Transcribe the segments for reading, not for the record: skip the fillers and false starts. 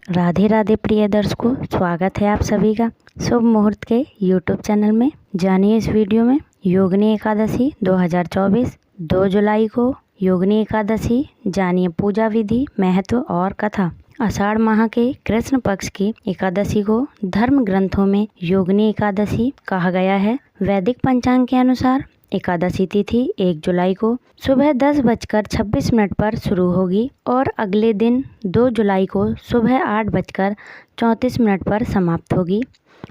राधे राधे प्रिय दर्शकों, स्वागत है आप सभी का शुभ मुहूर्त के यूट्यूब चैनल में। जानिए इस वीडियो में योगिनी एकादशी 2024 2 जुलाई को योगिनी एकादशी, जानिए पूजा विधि, महत्व और कथा। आषाढ़ माह के कृष्ण पक्ष की एकादशी को धर्म ग्रंथों में योगिनी एकादशी कहा गया है। वैदिक पंचांग के अनुसार एकादशी तिथि 1 जुलाई को सुबह 10:26 पर शुरू होगी और अगले दिन 2 जुलाई को सुबह 8:34 पर समाप्त होगी।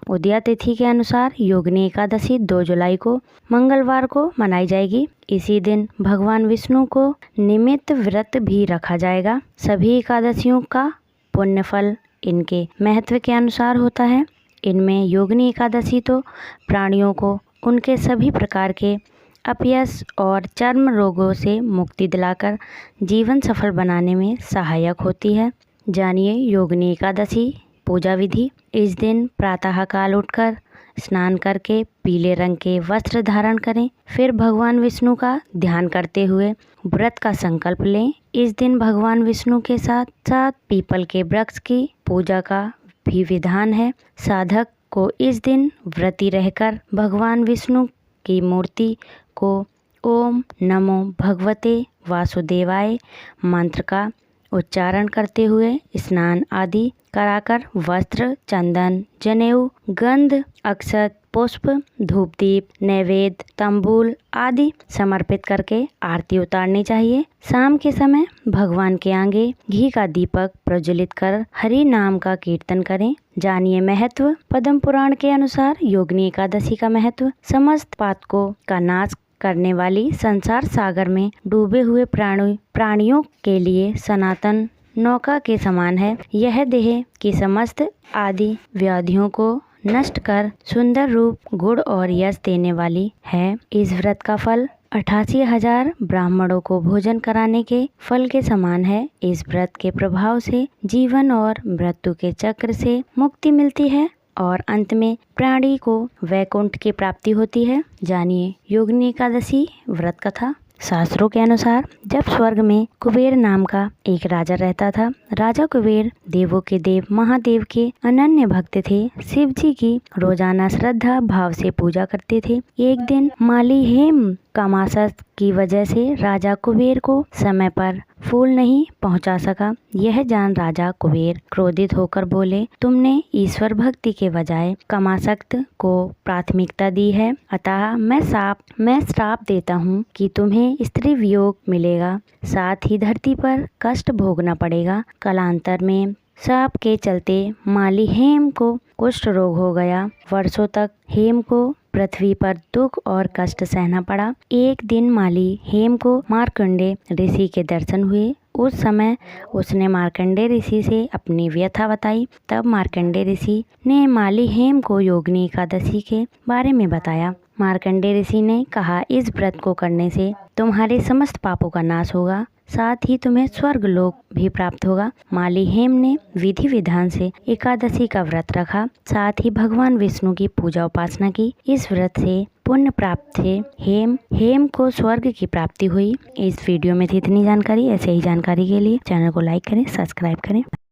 उदया तिथि के अनुसार योगिनी एकादशी 2 जुलाई को मंगलवार को मनाई जाएगी। इसी दिन भगवान विष्णु को निमित्त व्रत भी रखा जाएगा। सभी एकादशियों का पुण्य फल इनके महत्व के अनुसार होता है। इनमें योगिनी एकादशी तो प्राणियों को उनके सभी प्रकार के अपयश और चर्म रोगों से मुक्ति दिलाकर जीवन सफल बनाने में सहायक होती है। जानिए योगिनी एकादशी पूजा विधि। इस दिन प्रातःकाल उठकर स्नान करके पीले रंग के वस्त्र धारण करें। फिर भगवान विष्णु का ध्यान करते हुए व्रत का संकल्प लें। इस दिन भगवान विष्णु के साथ साथ पीपल के वृक्ष की पूजा का भी विधान है। साधक को इस दिन व्रती रहकर भगवान विष्णु की मूर्ति को ओम नमो भगवते वासुदेवाय मंत्र का उच्चारण करते हुए स्नान आदि कराकर वस्त्र, चंदन, जनेऊ, गंध, अक्षत, पुष्प, धूप दीप, नैवेद्य, तंबूल आदि समर्पित करके आरती उतारनी चाहिए। शाम के समय भगवान के आगे घी का दीपक प्रज्वलित कर हरि नाम का कीर्तन करें। जानिए महत्व। पद्म पुराण के अनुसार योगिनी एकादशी का महत्व समस्त पातकों का नाश करने वाली संसार सागर में डूबे हुए प्राणियों के लिए सनातन नौका के समान है। यह देह की समस्त आदि व्याधियों को नष्ट कर सुंदर रूप, गुण और यश देने वाली है। इस व्रत का फल 88,000 ब्राह्मणों को भोजन कराने के फल के समान है। इस व्रत के प्रभाव से जीवन और मृत्यु के चक्र से मुक्ति मिलती है और अंत में प्राणी को वैकुंठ की प्राप्ति होती है। जानिए योगिनी एकादशी व्रत कथा। शास्त्रों के अनुसार जब स्वर्ग में कुबेर नाम का एक राजा रहता था। राजा कुबेर देवों के देव महादेव के अनन्य भक्त थे। शिव जी की रोजाना श्रद्धा भाव से पूजा करते थे। एक दिन माली हेम कामासस की वजह से राजा कुबेर को समय पर फूल नहीं पहुंचा सका। यह जान राजा कुबेर क्रोधित होकर बोले, तुमने ईश्वर भक्ति के बजाय कामासक्त को प्राथमिकता दी है, अतः मैं श्राप देता हूँ कि तुम्हें स्त्री वियोग मिलेगा, साथ ही धरती पर कष्ट भोगना पड़ेगा। कालांतर में शाप के चलते माली हेम को कुष्ठ रोग हो गया। वर्षों तक हेम को पृथ्वी पर दुख और कष्ट सहना पड़ा। एक दिन माली हेम को मार्कंडे ऋषि के दर्शन हुए। उस समय उसने मार्कंडे ऋषि से अपनी व्यथा बताई। तब मार्कंडे ऋषि ने माली हेम को योगिनी एकादशी के बारे में बताया। मार्कंडे ऋषि ने कहा, इस व्रत को करने से तुम्हारे समस्त पापों का नाश होगा, साथ ही तुम्हें स्वर्ग लोक भी प्राप्त होगा। माली हेम ने विधि विधान से एकादशी का व्रत रखा, साथ ही भगवान विष्णु की पूजा उपासना की। इस व्रत से पुण्य प्राप्त थे। हेम को स्वर्ग की प्राप्ति हुई। इस वीडियो में थी इतनी जानकारी। ऐसे ही जानकारी के लिए चैनल को लाइक करें, सब्सक्राइब करें।